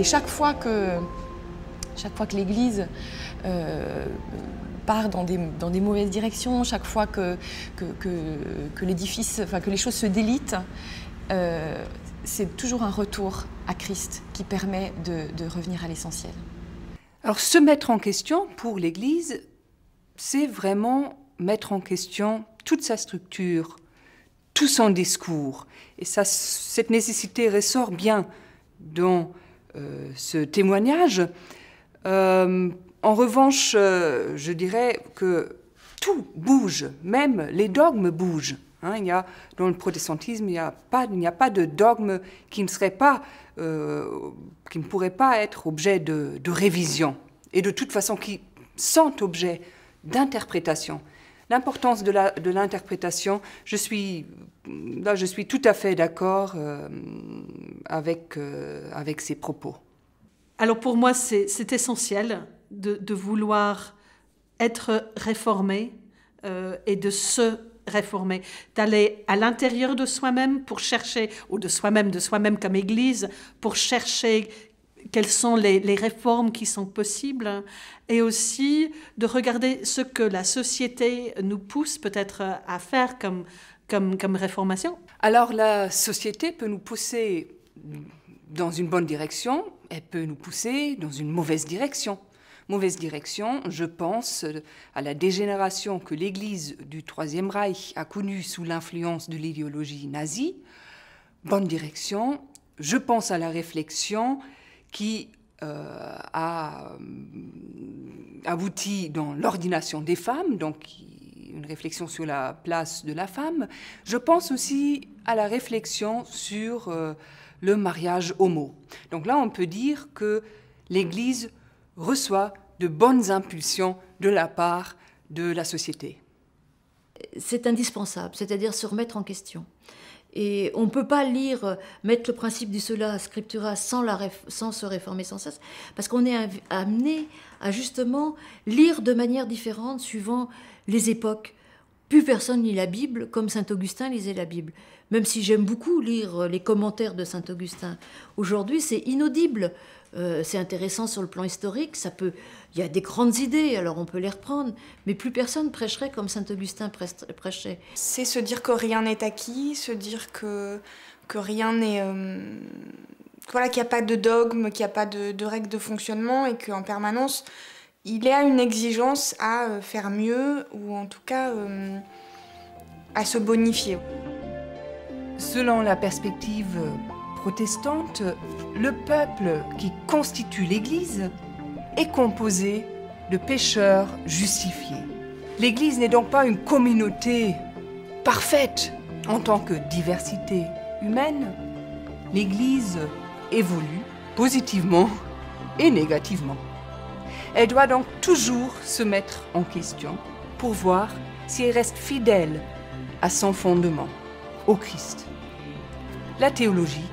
Et chaque fois que l'Église part dans des mauvaises directions, chaque fois que l'édifice, enfin que les choses se délitent, c'est toujours un retour à Christ qui permet de revenir à l'essentiel. Alors se mettre en question pour l'Église, c'est vraiment mettre en question toute sa structure, tout son discours. Et ça, cette nécessité ressort bien dans ce témoignage. En revanche, je dirais que tout bouge, même les dogmes bougent. Hein, dans le protestantisme, il n'y a pas de dogme qui ne pourrait pas être objet de révision, et de toute façon qui sont objet d'interprétation. L'importance de l'interprétation, je suis tout à fait d'accord avec ces propos. Alors pour moi, c'est essentiel de vouloir être réformé et de se réformer, d'aller à l'intérieur de soi-même pour chercher, ou de soi-même comme Église, pour chercher quelles sont les réformes qui sont possibles, et aussi de regarder ce que la société nous pousse peut-être à faire comme réformation. Alors la société peut nous pousser dans une bonne direction, elle peut nous pousser dans une mauvaise direction. Mauvaise direction, je pense à la dégénération que l'Église du Troisième Reich a connue sous l'influence de l'idéologie nazie. Bonne direction, je pense à la réflexion qui a abouti dans l'ordination des femmes, donc une réflexion sur la place de la femme. Je pense aussi à la réflexion sur le mariage homo. Donc là, on peut dire que l'Église reçoit de bonnes impulsions de la part de la société. C'est indispensable, c'est-à-dire se remettre en question. Et on ne peut pas mettre le principe du sola scriptura sans se réformer sans cesse, parce qu'on est amené à justement lire de manière différente suivant les époques. Plus personne lit la Bible comme saint Augustin lisait la Bible. Même si j'aime beaucoup lire les commentaires de saint Augustin. Aujourd'hui, c'est inaudible. C'est intéressant sur le plan historique. Il y a des grandes idées, alors on peut les reprendre. Mais plus personne prêcherait comme saint Augustin prêchait. C'est se dire que rien n'est acquis, se dire que rien n'est... voilà, qu'il n'y a pas de dogme, qu'il n'y a pas de règles de fonctionnement, et qu'en permanence, il y a une exigence à faire mieux, ou en tout cas à se bonifier. Selon la perspective protestante, le peuple qui constitue l'Église est composé de pécheurs justifiés. L'Église n'est donc pas une communauté parfaite en tant que diversité humaine. L'Église évolue positivement et négativement. Elle doit donc toujours se mettre en question pour voir si elle reste fidèle à son fondement, au Christ. La théologie,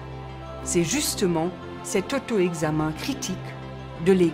c'est justement cet auto-examen critique de l'Église.